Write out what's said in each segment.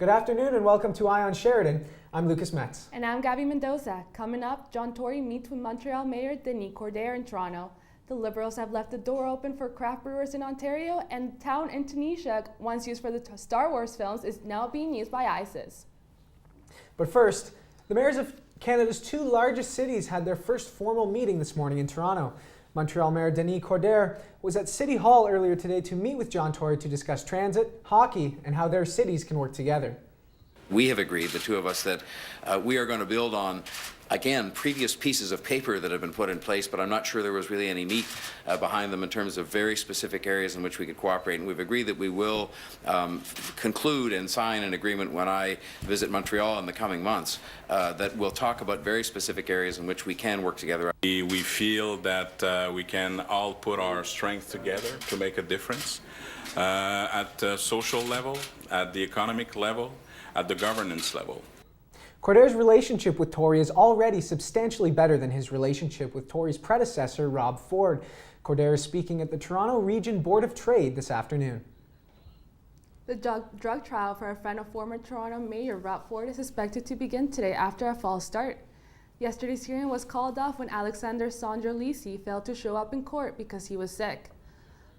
Good afternoon and welcome to EyeOnSheridan. I'm Lucas Metz. And I'm Gabby Mendoza. Coming up, John Tory meets with Montreal Mayor Denis Coderre in Toronto. The Liberals have left the door open for craft brewers in Ontario, and town in Tunisia, once used for the Star Wars films, is now being used by ISIS. But first, the mayors of Canada's two largest cities had their first formal meeting this morning in Toronto. Montreal Mayor Denis Coderre was at City Hall earlier today to meet with John Tory to discuss transit, hockey, and how their cities can work together. We have agreed, the two of us, that we are going to build on, again, previous pieces of paper that have been put in place, but I'm not sure there was really any meat behind them in terms of very specific areas in which we could cooperate. And we've agreed that we will conclude and sign an agreement when I visit Montreal in the coming months that will talk about very specific areas in which we can work together. We feel that we can all put our strength together to make a difference at the social level, at the economic level, at the governance level. Coderre's relationship with Tory is already substantially better than his relationship with Tory's predecessor, Rob Ford. Coderre is speaking at the Toronto Region Board of Trade this afternoon. The drug trial for a friend of former Toronto Mayor Rob Ford is expected to begin today after a false start. Yesterday's hearing was called off when Alexander Sandro Lisi failed to show up in court because he was sick.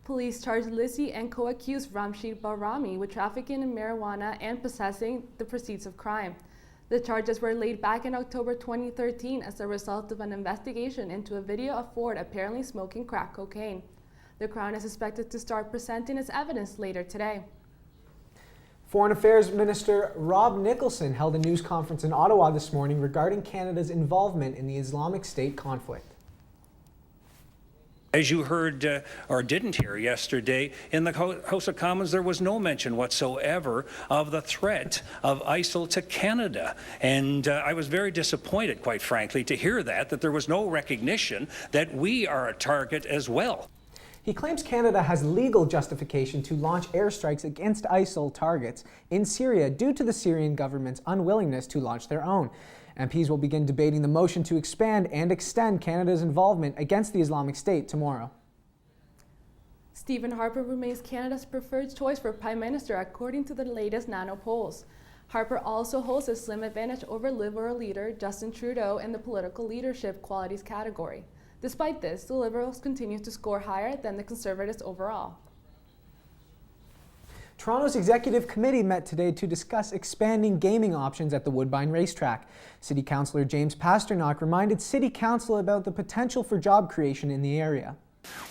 Police charged Lisi and co-accused Ramshid Bahrami with trafficking in marijuana and possessing the proceeds of crime. The charges were laid back in October 2013 as a result of an investigation into a video of Ford apparently smoking crack cocaine. The Crown is expected to start presenting its evidence later today. Foreign Affairs Minister Rob Nicholson held a news conference in Ottawa this morning regarding Canada's involvement in the Islamic State conflict. As you heard or didn't hear yesterday, in the House of Commons there was no mention whatsoever of the threat of ISIL to Canada. And I was very disappointed, quite frankly, to hear that there was no recognition that we are a target as well. He claims Canada has legal justification to launch airstrikes against ISIL targets in Syria due to the Syrian government's unwillingness to launch their own. MPs will begin debating the motion to expand and extend Canada's involvement against the Islamic State tomorrow. Stephen Harper remains Canada's preferred choice for Prime Minister according to the latest Nano polls. Harper also holds a slim advantage over Liberal leader Justin Trudeau in the political leadership qualities category. Despite this, the Liberals continue to score higher than the Conservatives overall. Toronto's Executive Committee met today to discuss expanding gaming options at the Woodbine Racetrack. City Councillor James Pasternak reminded City Council about the potential for job creation in the area.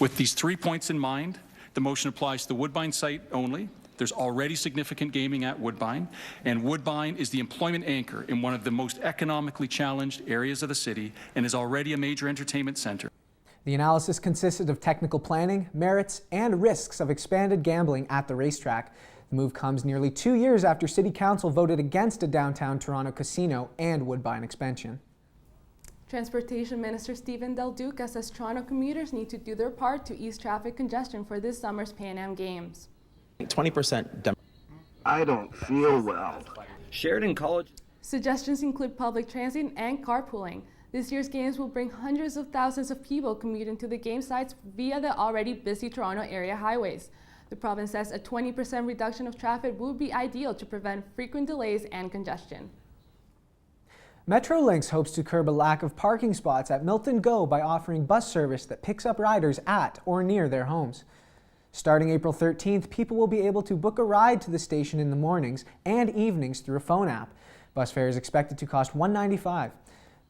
With these 3 points in mind, the motion applies to the Woodbine site only. There's already significant gaming at Woodbine, and Woodbine is the employment anchor in one of the most economically challenged areas of the city and is already a major entertainment centre. The analysis consisted of technical planning, merits, and risks of expanded gambling at the racetrack. The move comes nearly 2 years after City Council voted against a downtown Toronto casino and Woodbine expansion. Transportation Minister Stephen Del Duca says Toronto commuters need to do their part to ease traffic congestion for this summer's Pan Am Games. 20%. I don't feel well. Sheridan College. Suggestions include public transit and carpooling. This year's games will bring hundreds of thousands of people commuting to the game sites via the already busy Toronto area highways. The province says a 20% reduction of traffic would be ideal to prevent frequent delays and congestion. Metrolinx hopes to curb a lack of parking spots at Milton Go by offering bus service that picks up riders at or near their homes. Starting April 13th, people will be able to book a ride to the station in the mornings and evenings through a phone app. Bus fare is expected to cost $1.95.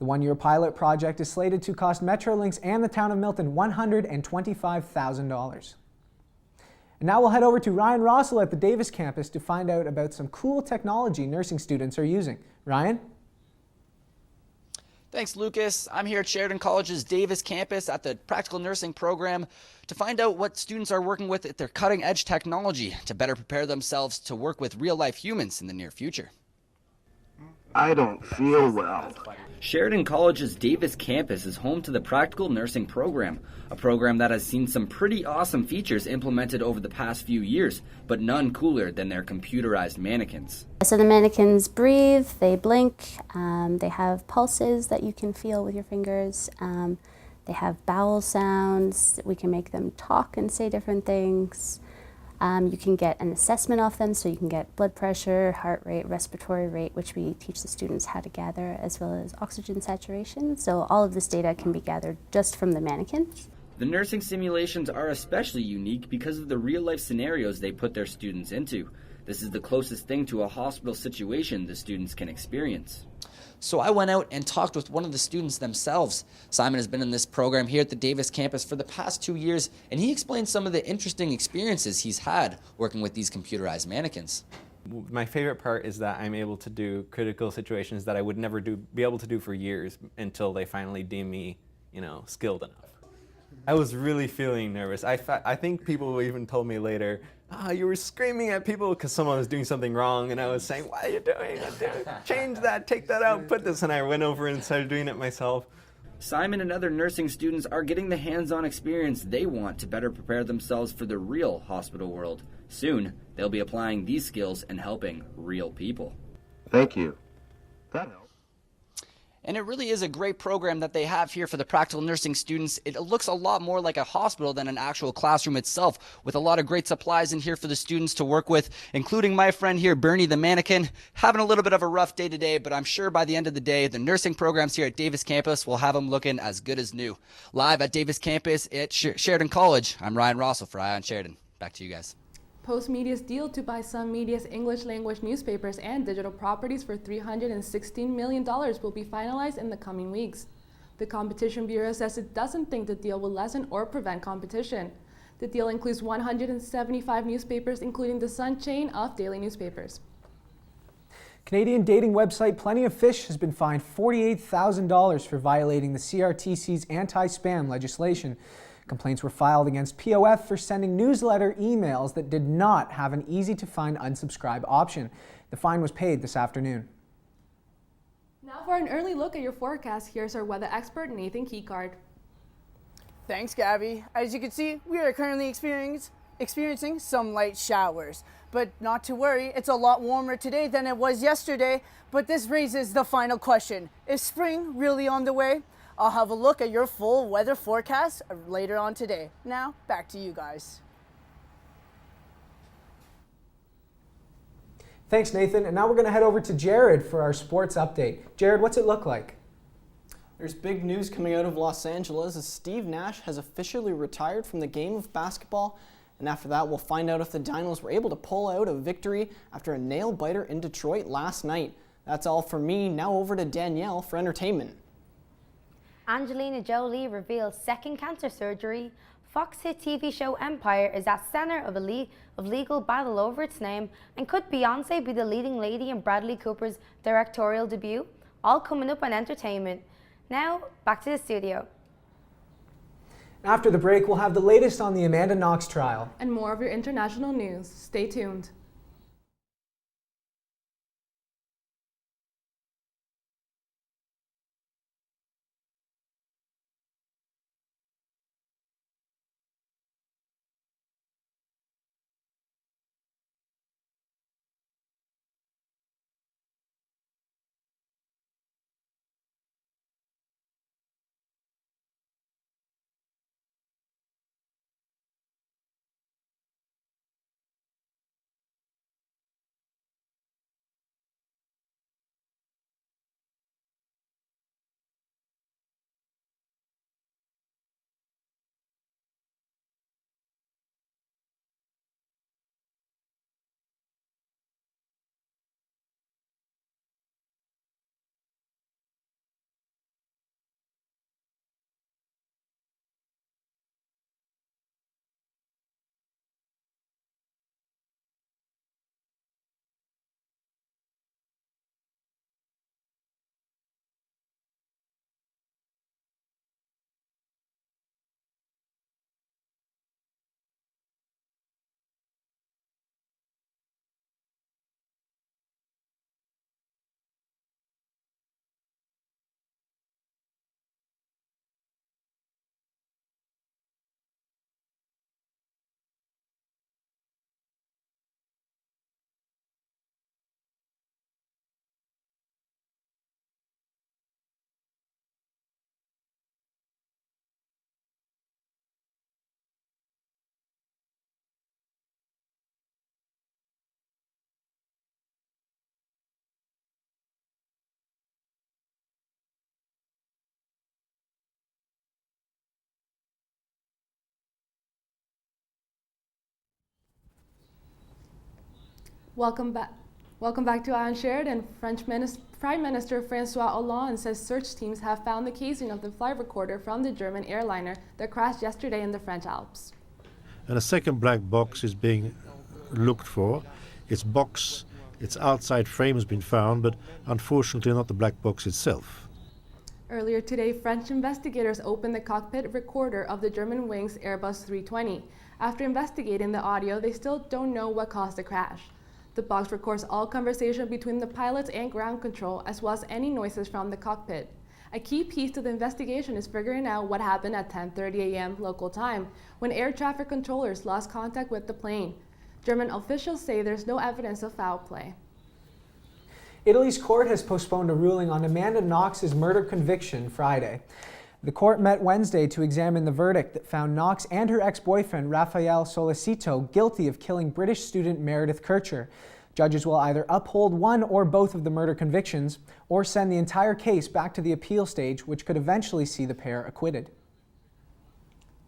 The one-year pilot project is slated to cost Metrolinx and the town of Milton $125,000. And now we'll head over to Ryan Rossell at the Davis campus to find out about some cool technology nursing students are using. Ryan? Thanks, Lucas. I'm here at Sheridan College's Davis campus at the Practical Nursing program to find out what students are working with at their cutting-edge technology to better prepare themselves to work with real-life humans in the near future. I don't feel well. Sheridan College's Davis campus is home to the Practical Nursing program, a program that has seen some pretty awesome features implemented over the past few years, but none cooler than their computerized mannequins. So the mannequins breathe, they blink, they have pulses that you can feel with your fingers, they have bowel sounds, we can make them talk and say different things. You can get an assessment of them, so you can get blood pressure, heart rate, respiratory rate, which we teach the students how to gather, as well as oxygen saturation. So all of this data can be gathered just from the mannequin. The nursing simulations are especially unique because of the real-life scenarios they put their students into. This is the closest thing to a hospital situation the students can experience. So I went out and talked with one of the students themselves. Simon has been in this program here at the Davis campus for the past 2 years, and he explained some of the interesting experiences he's had working with these computerized mannequins. My favorite part is that I'm able to do critical situations that I would never be able to do for years until they finally deem me, skilled enough. I was really feeling nervous. I think people even told me later, you were screaming at people because someone was doing something wrong, and I was saying, what are you doing? Change that, take that out, put this, and I went over and started doing it myself. Simon and other nursing students are getting the hands-on experience they want to better prepare themselves for the real hospital world. Soon, they'll be applying these skills and helping real people. Thank you. That helps. And it really is a great program that they have here for the practical nursing students. It looks a lot more like a hospital than an actual classroom itself, with a lot of great supplies in here for the students to work with, including my friend here, Bernie the mannequin, having a little bit of a rough day today, but I'm sure by the end of the day, the nursing programs here at Davis campus will have him looking as good as new. Live at Davis campus at Sheridan College, I'm Ryan Rossell for EyeOnSheridan. Back to you guys. Postmedia's deal to buy Sun Media's English language newspapers and digital properties for $316 million will be finalized in the coming weeks. The Competition Bureau says it doesn't think the deal will lessen or prevent competition. The deal includes 175 newspapers, including the Sun chain of daily newspapers. Canadian dating website Plenty of Fish has been fined $48,000 for violating the CRTC's anti-spam legislation. Complaints were filed against POF for sending newsletter emails that did not have an easy-to-find unsubscribe option. The fine was paid this afternoon. Now for an early look at your forecast, here's our weather expert, Nathan Keycard. Thanks, Gabby. As you can see, we are currently experiencing some light showers. But not to worry, it's a lot warmer today than it was yesterday. But this raises the final question. Is spring really on the way? I'll have a look at your full weather forecast later on today. Now, back to you guys. Thanks, Nathan. And now we're going to head over to Jared for our sports update. Jared, what's it look like? There's big news coming out of Los Angeles as Steve Nash has officially retired from the game of basketball. And after that, we'll find out if the Dinos were able to pull out a victory after a nail-biter in Detroit last night. That's all from me. Now over to Danielle for entertainment. Angelina Jolie reveals second cancer surgery. Fox hit TV show Empire is at center of legal battle over its name. And could Beyoncé be the leading lady in Bradley Cooper's directorial debut? All coming up on entertainment. Now, back to the studio. After the break, we'll have the latest on the Amanda Knox trial. And more of your international news. Stay tuned. Welcome back. Welcome back to EyeOnSheridan. Prime Minister François Hollande says search teams have found the casing of the flight recorder from the German airliner that crashed yesterday in the French Alps. And a second black box is being looked for. Its outside frame has been found, but unfortunately not the black box itself. Earlier today, French investigators opened the cockpit recorder of the Germanwings Airbus 320. After investigating the audio, they still don't know what caused the crash. The box records all conversation between the pilots and ground control, as well as any noises from the cockpit. A key piece to the investigation is figuring out what happened at 10:30 a.m. local time, when air traffic controllers lost contact with the plane. German officials say there's no evidence of foul play. Italy's court has postponed a ruling on Amanda Knox's murder conviction Friday. The court met Wednesday to examine the verdict that found Knox and her ex-boyfriend Raffaele Solicito guilty of killing British student Meredith Kircher. Judges will either uphold one or both of the murder convictions or send the entire case back to the appeal stage, which could eventually see the pair acquitted.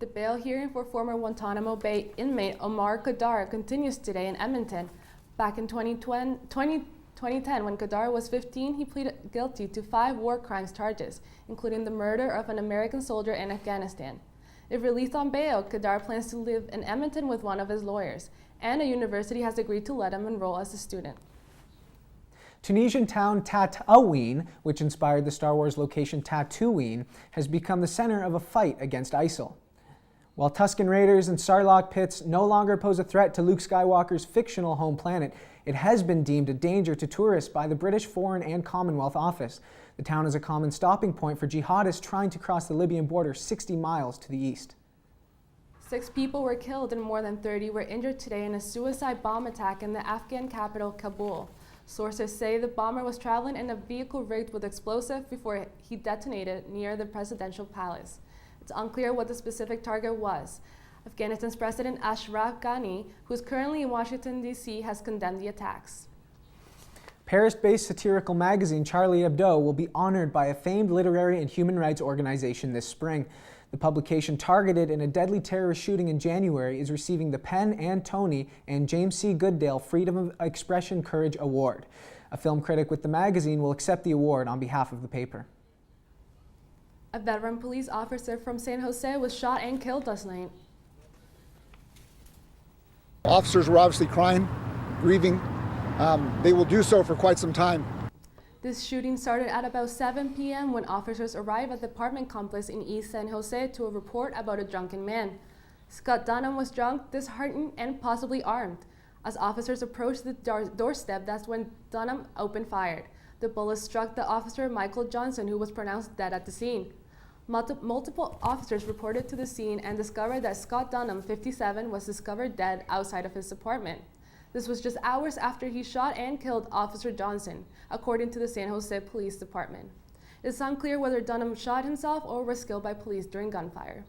The bail hearing for former Guantanamo Bay inmate Omar Kadar continues today in Edmonton. Back in 2010, when Kadar was 15, he pleaded guilty to 5 war crimes charges, including the murder of an American soldier in Afghanistan. If released on bail, Kadar plans to live in Edmonton with one of his lawyers, and a university has agreed to let him enroll as a student. Tunisian town Tataouine, which inspired the Star Wars location Tatooine, has become the center of a fight against ISIL. While Tusken Raiders and Sarlacc pits no longer pose a threat to Luke Skywalker's fictional home planet, it has been deemed a danger to tourists by the British Foreign and Commonwealth Office. The town is a common stopping point for jihadists trying to cross the Libyan border 60 miles to the east. 6 people were killed and more than 30 were injured today in a suicide bomb attack in the Afghan capital, Kabul. Sources say the bomber was traveling in a vehicle rigged with explosives before he detonated near the presidential palace. It's unclear what the specific target was. Afghanistan's President Ashraf Ghani, who is currently in Washington, D.C., has condemned the attacks. Paris-based satirical magazine Charlie Hebdo will be honored by a famed literary and human rights organization this spring. The publication, targeted in a deadly terrorist shooting in January, is receiving the Penn and Tony and James C. Goodale Freedom of Expression Courage Award. A film critic with the magazine will accept the award on behalf of the paper. A veteran police officer from San Jose was shot and killed last night. Officers were obviously crying, grieving. They will do so for quite some time. This shooting started at about 7 p.m. when officers arrived at the apartment complex in East San Jose to a report about a drunken man. Scott Dunham was drunk, disheartened, and possibly armed. As officers approached the doorstep, that's when Dunham opened fire. The bullet struck the officer Michael Johnson, who was pronounced dead at the scene. Multiple officers reported to the scene and discovered that Scott Dunham, 57, was discovered dead outside of his apartment. This was just hours after he shot and killed Officer Johnson, according to the San Jose Police Department. It's unclear whether Dunham shot himself or was killed by police during gunfire.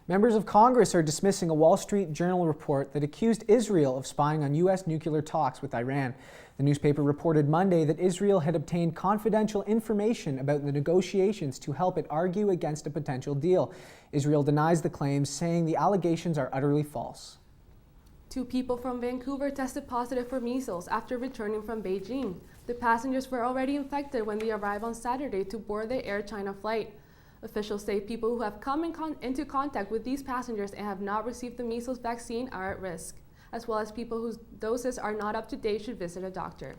Members of Congress are dismissing a Wall Street Journal report that accused Israel of spying on U.S. nuclear talks with Iran. The newspaper reported Monday that Israel had obtained confidential information about the negotiations to help it argue against a potential deal. Israel denies the claims, saying the allegations are utterly false. 2 people from Vancouver tested positive for measles after returning from Beijing. The passengers were already infected when they arrived on Saturday to board the Air China flight. Officials say people who have come into contact with these passengers and have not received the measles vaccine are at risk, as well as people whose doses are not up to date should visit a doctor.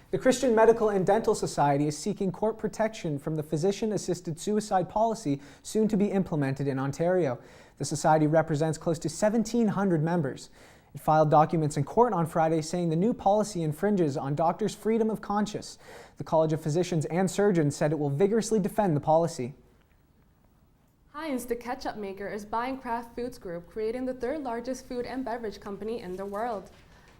The Christian Medical and Dental Society is seeking court protection from the physician-assisted suicide policy soon to be implemented in Ontario. The society represents close to 1,700 members. It filed documents in court on Friday saying the new policy infringes on doctors' freedom of conscience. The College of Physicians and Surgeons said it will vigorously defend the policy. Heinz, the ketchup maker, is buying Kraft Foods Group, creating the 3rd largest food and beverage company in the world.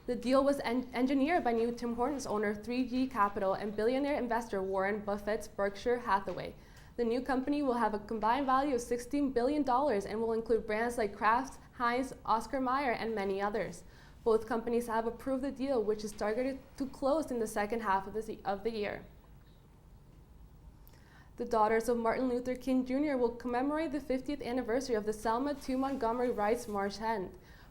The deal was engineered by new Tim Hortons owner 3G Capital and billionaire investor Warren Buffett's Berkshire Hathaway. The new company will have a combined value of $16 billion and will include brands like Kraft, Heinz, Oscar Mayer, and many others. Both companies have approved the deal, which is targeted to close in the second half of the year. The Daughters of Martin Luther King Jr. will commemorate the 50th anniversary of the Selma to Montgomery Rights March end.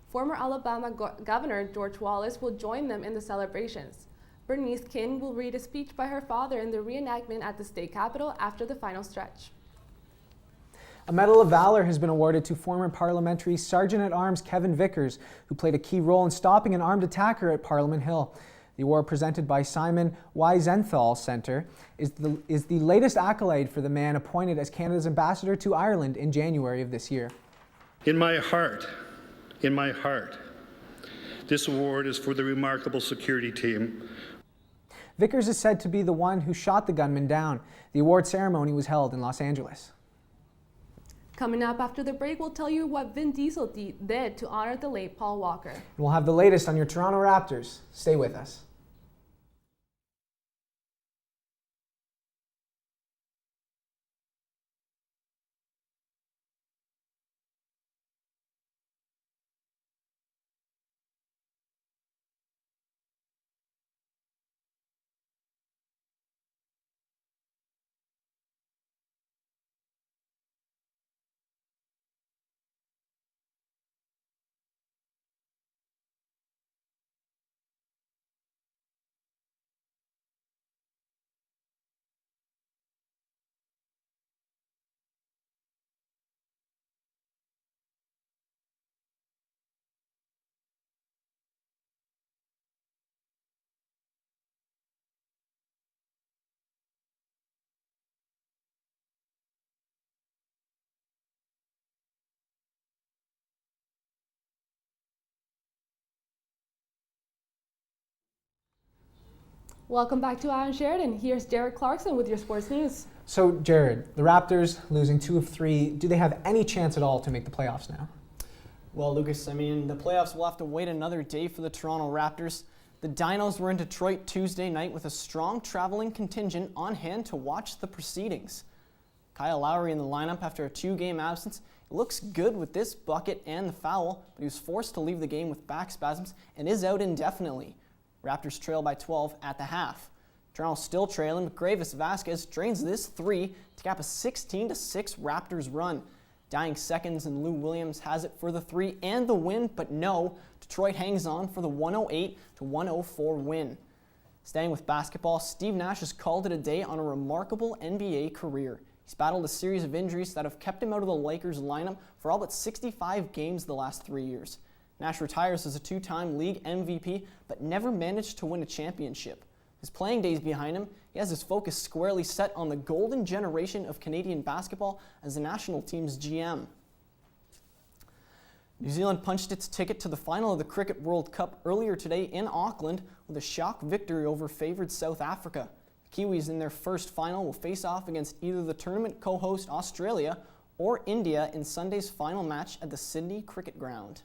Former Alabama Governor George Wallace will join them in the celebrations. Bernice King will read a speech by her father in the reenactment at the state capitol after the final stretch. A Medal of Valor has been awarded to former Parliamentary Sergeant-at-Arms Kevin Vickers, who played a key role in stopping an armed attacker at Parliament Hill. The award, presented by Simon Wiesenthal Centre, is the latest accolade for the man appointed as Canada's ambassador to Ireland in January of this year. In my heart, this award is for the remarkable security team. Vickers is said to be the one who shot the gunman down. The award ceremony was held in Los Angeles. Coming up after the break, we'll tell you what Vin Diesel did to honor the late Paul Walker. We'll have the latest on your Toronto Raptors. Stay with us. Welcome back to EyeOnSheridan. Here's Jared Clarkson with your sports news. So, Jared, the Raptors losing 2 of 3. Do they have any chance at all to make the playoffs now? Well, Lucas, I mean, the playoffs will have to wait another day for the Toronto Raptors. The Dinos were in Detroit Tuesday night with a strong traveling contingent on hand to watch the proceedings. Kyle Lowry in the lineup after a 2-game absence. It looks good with this bucket and the foul, but he was forced to leave the game with back spasms and is out indefinitely. Raptors trail by 12 at the half. Toronto still trailing, but Gravis Vasquez drains this 3 to cap a 16-6 Raptors run. Dying seconds, and Lou Williams has it for the 3 and the win, but no, Detroit hangs on for the 108-104 win. Staying with basketball, Steve Nash has called it a day on a remarkable NBA career. He's battled a series of injuries that have kept him out of the Lakers lineup for all but 65 games the last 3 years. Nash retires as a 2-time league MVP, but never managed to win a championship. His playing days behind him, he has his focus squarely set on the golden generation of Canadian basketball as the national team's GM. New Zealand punched its ticket to the final of the Cricket World Cup earlier today in Auckland with a shock victory over favoured South Africa. The Kiwis in their first final will face off against either the tournament co-host Australia or India in Sunday's final match at the Sydney Cricket Ground.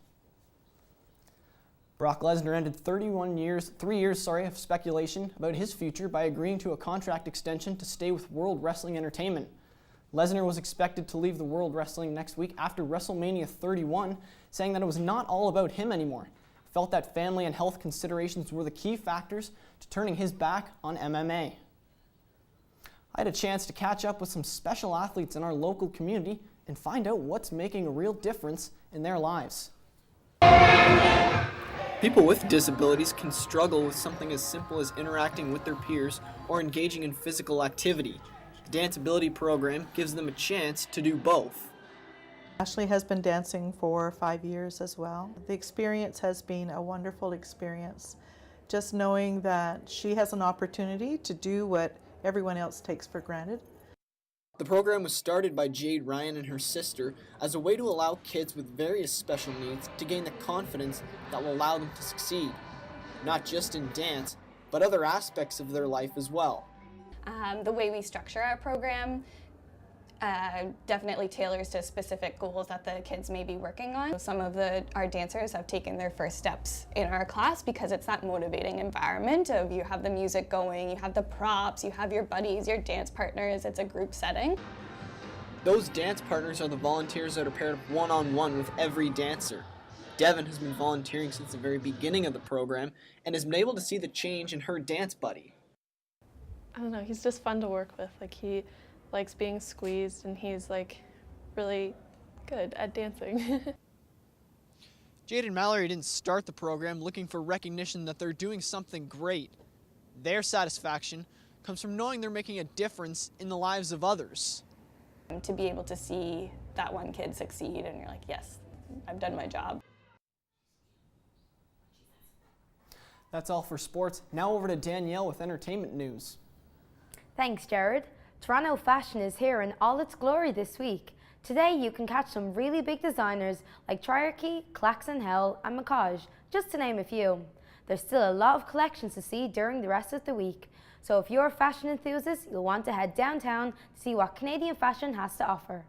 Brock Lesnar ended 3 years of speculation about his future by agreeing to a contract extension to stay with World Wrestling Entertainment. Lesnar was expected to leave the World Wrestling next week after WrestleMania 31, saying that it was not all about him anymore. He felt that family and health considerations were the key factors to turning his back on MMA. I had a chance to catch up with some special athletes in our local community and find out what's making a real difference in their lives. People with disabilities can struggle with something as simple as interacting with their peers or engaging in physical activity. The Danceability program gives them a chance to do both. Ashley has been dancing for 5 years as well. The experience has been a wonderful experience. Just knowing that she has an opportunity to do what everyone else takes for granted. The program was started by Jade Ryan and her sister as a way to allow kids with various special needs to gain the confidence that will allow them to succeed, not just in dance, but other aspects of their life as well. The way we structure our program definitely tailors to specific goals that the kids may be working on. Some of our dancers have taken their first steps in our class because it's that motivating environment of you have the music going, you have the props, you have your buddies, your dance partners, it's a group setting. Those dance partners are the volunteers that are paired up one-on-one with every dancer. Devin has been volunteering since the very beginning of the program and has been able to see the change in her dance buddy. I don't know, he's just fun to work with. Like, he likes being squeezed and he's like really good at dancing. Jade and Mallory didn't start the program looking for recognition that they're doing something great. Their satisfaction comes from knowing they're making a difference in the lives of others. To be able to see that one kid succeed and you're like, yes, I've done my job. That's all for sports. Now over to Danielle with entertainment news. Thanks, Jared. Toronto fashion is here in all its glory this week. Today you can catch some really big designers like Triarchy, Claxon Hell and Macaj, just to name a few. There's still a lot of collections to see during the rest of the week, so if you're a fashion enthusiast, you'll want to head downtown to see what Canadian fashion has to offer.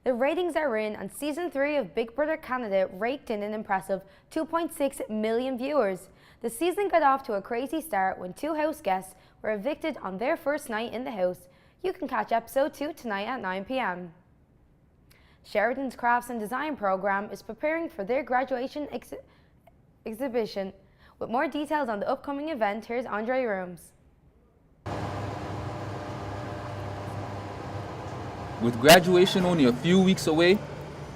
The ratings are in, and Season 3 of Big Brother Canada raked in an impressive 2.6 million viewers. The season got off to a crazy start when 2 house guests were evicted on their first night in the house. You can catch episode 2 tonight at 9 p.m. Sheridan's Crafts and Design program is preparing for their graduation exhibition. With more details on the upcoming event, here's Andre Rooms. With graduation only a few weeks away,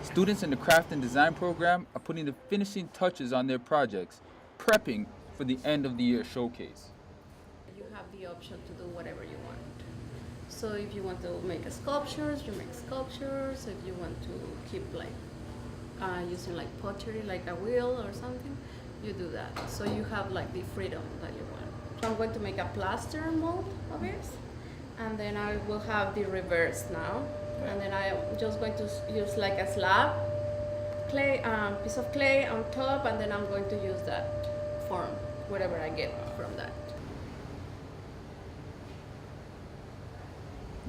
students in the Craft and Design program are putting the finishing touches on their projects, prepping for the end of the year showcase. You have the option to do whatever you want. So if you want to make sculptures, you make sculptures. If you want to keep using pottery, like a wheel or something, you do that. So you have the freedom that you want. So I'm going to make a plaster mold of it, and then I will have the reverse now. And then I'm just going to use a slab, piece of clay on top, and then I'm going to use that form, whatever I get from that.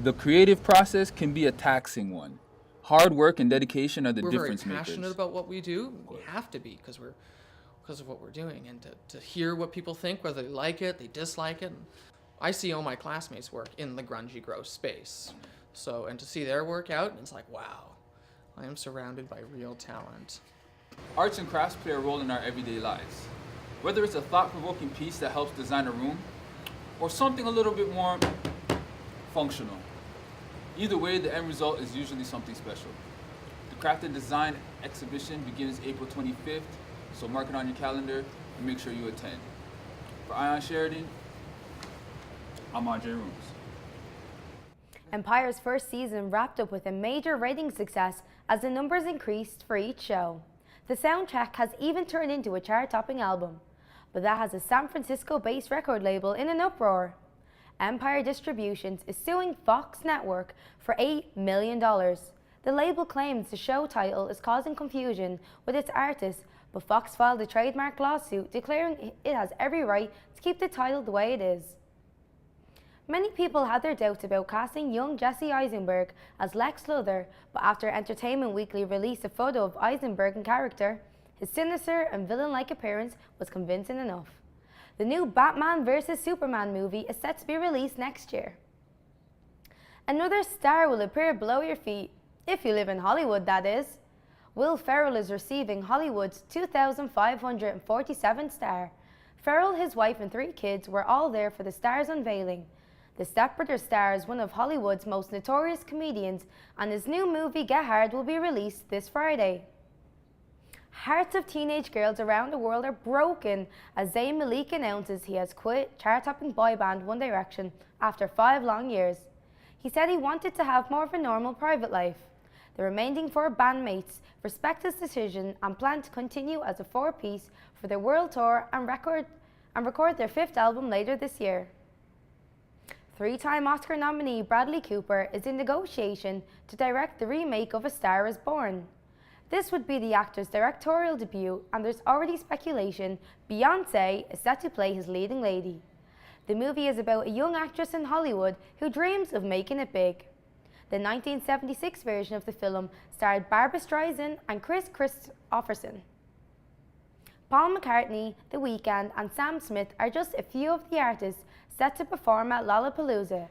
The creative process can be a taxing one. Hard work and dedication are the difference makers. We're very passionate about what we do. We have to be because of what we're doing, and to hear what people think, whether they like it, they dislike it. I see all my classmates work in the grungy, gross space. So, and to see their work out, it's like, wow, I am surrounded by real talent. Arts and crafts play a role in our everyday lives. Whether it's a thought-provoking piece that helps design a room, or something a little bit more functional. Either way, the end result is usually something special. The Craft and Design exhibition begins April 25th, so mark it on your calendar and make sure you attend. For EyeOnSheridan, I'm Andre Rooms. Empire's first season wrapped up with a major rating success as the numbers increased for each show. The soundtrack has even turned into a chart-topping album, but that has a San Francisco-based record label in an uproar. Empire Distributions is suing Fox Network for $8 million. The label claims the show title is causing confusion with its artists, but Fox filed a trademark lawsuit declaring it has every right to keep the title the way it is. Many people had their doubts about casting young Jesse Eisenberg as Lex Luthor, but after Entertainment Weekly released a photo of Eisenberg in character, his sinister and villain-like appearance was convincing enough. The new Batman vs. Superman movie is set to be released next year. Another star will appear below your feet, if you live in Hollywood, that is. Will Ferrell is receiving Hollywood's 2,547th star. Ferrell, his wife and 3 kids were all there for the star's unveiling. The Step Brothers star is one of Hollywood's most notorious comedians, and his new movie Get Hard will be released this Friday. Hearts of teenage girls around the world are broken as Zayn Malik announces he has quit chart-topping boy band One Direction after 5 long years. He said he wanted to have more of a normal private life. The remaining 4 bandmates respect his decision and plan to continue as a 4-piece for their world tour and record their 5th album later this year. 3-time Oscar nominee Bradley Cooper is in negotiation to direct the remake of A Star is Born. This would be the actor's directorial debut, and there's already speculation Beyoncé is set to play his leading lady. The movie is about a young actress in Hollywood who dreams of making it big. The 1976 version of the film starred Barbra Streisand and Chris Christopherson. Paul McCartney, The Weeknd and Sam Smith are just a few of the artists set to perform at Lollapalooza.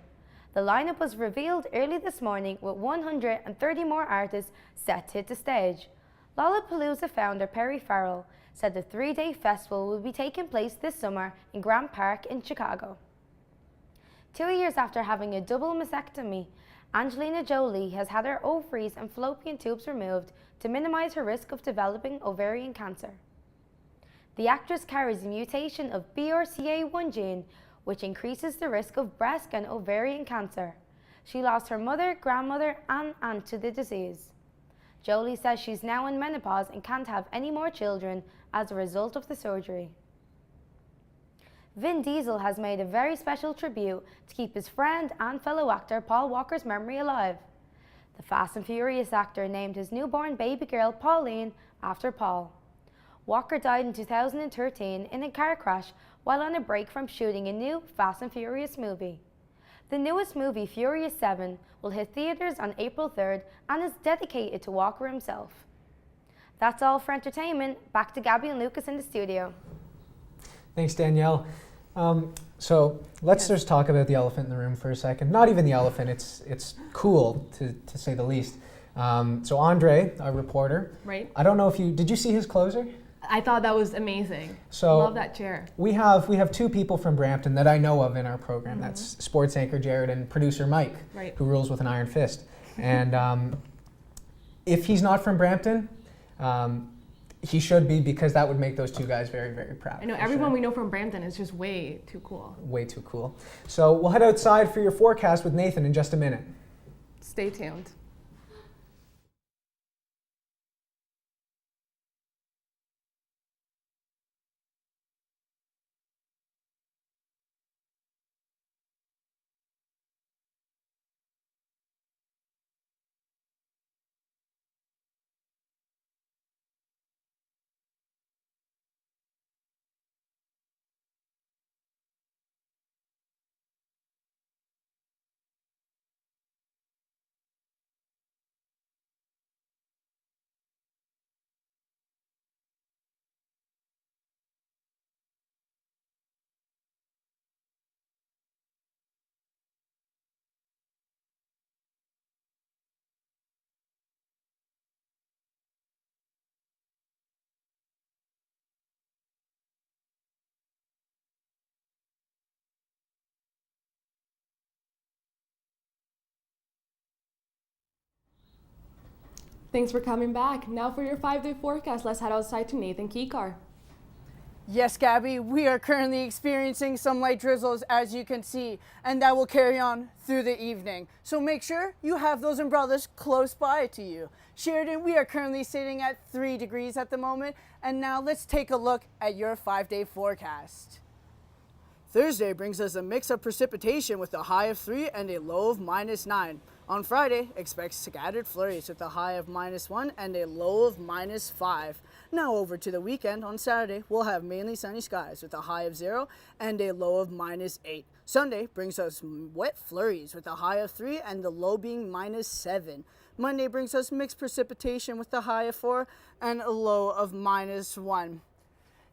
The lineup was revealed early this morning with 130 more artists set to hit the stage. Lollapalooza founder Perry Farrell said the 3-day festival will be taking place this summer in Grant Park in Chicago. 2 years after having a double mastectomy Angelina Jolie has had her ovaries and fallopian tubes removed to minimize her risk of developing ovarian cancer. The actress carries a mutation of BRCA1 gene, which increases the risk of breast and ovarian cancer. She lost her mother, grandmother, and aunt to the disease. Jolie says she's now in menopause and can't have any more children as a result of the surgery. Vin Diesel has made a very special tribute to keep his friend and fellow actor Paul Walker's memory alive. The Fast and Furious actor named his newborn baby girl Pauline after Paul. Walker died in 2013 in a car crash while on a break from shooting a new Fast and Furious movie. The newest movie, Furious 7, will hit theaters on April 3rd and is dedicated to Walker himself. That's all for entertainment. Back to Gabby and Lucas in the studio. Thanks, Danielle. So let's just talk about the elephant in the room for a second. Not even the elephant, it's cool to say the least. So Andre, our reporter, right? I don't know if did you see his closer? I thought that was amazing. So love that chair. We have two people from Brampton that I know of in our program. That's sports anchor Jared and producer Mike, who rules with an iron fist. And if he's not from Brampton, he should be, because that would make those two guys very, very proud. I know everyone we know from Brampton is just way too cool. Way too cool. So we'll head outside for your forecast with Nathan in just a minute. Stay tuned. Thanks for coming back. Now for your 5-day forecast, let's head outside to Nathan Kekar. Yes, Gabby, we are currently experiencing some light drizzles, as you can see, and that will carry on through the evening. So make sure you have those umbrellas close by to you. Sheridan, we are currently sitting at 3 degrees at the moment, and now let's take a look at your 5-day forecast. Thursday brings us a mix of precipitation with a high of 3 and a low of -9. On Friday, expect scattered flurries with a high of -1 and a low of -5. Now over to the weekend. On Saturday, we'll have mainly sunny skies with a high of 0 and a low of -8. Sunday brings us wet flurries with a high of 3 and the low being -7. Monday brings us mixed precipitation with a high of 4 and a low of -1.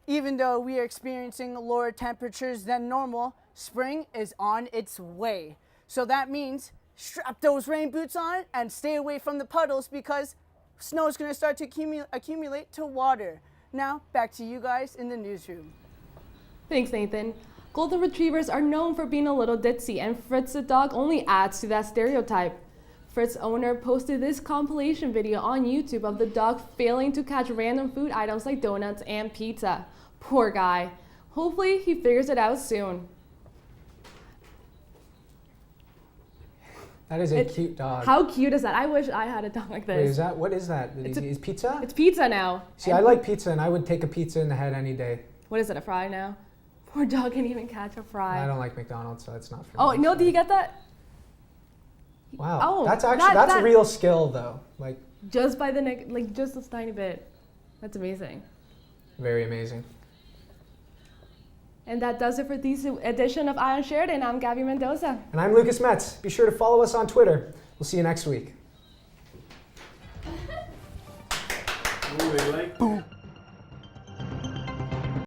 Even though we are experiencing lower temperatures than normal, spring is on its way. So that means strap those rain boots on and stay away from the puddles, because snow is going to start to accumulate to water. Now, back to you guys in the newsroom. Thanks, Nathan. Golden Retrievers are known for being a little ditzy, and Fritz the dog only adds to that stereotype. Fritz's owner posted this compilation video on YouTube of the dog failing to catch random food items like donuts and pizza. Poor guy. Hopefully he figures it out soon. That is a cute dog. How cute is that? I wish I had a dog like this. Wait, what is that? Is pizza? It's pizza now. See, I like pizza, and I would take a pizza in the head any day. What is it, a fry now? Poor dog can't even catch a fry. I don't like McDonald's, so it's not for me. Oh, no, do you get that? Wow, Oh, that's a real skill, though. Like, just by the neck, like just this tiny bit. That's amazing. Very amazing. And that does it for this edition of EyeOnSheridan. I'm Gabby Mendoza. And I'm Lucas Metz. Be sure to follow us on Twitter. We'll see you next week. Boom.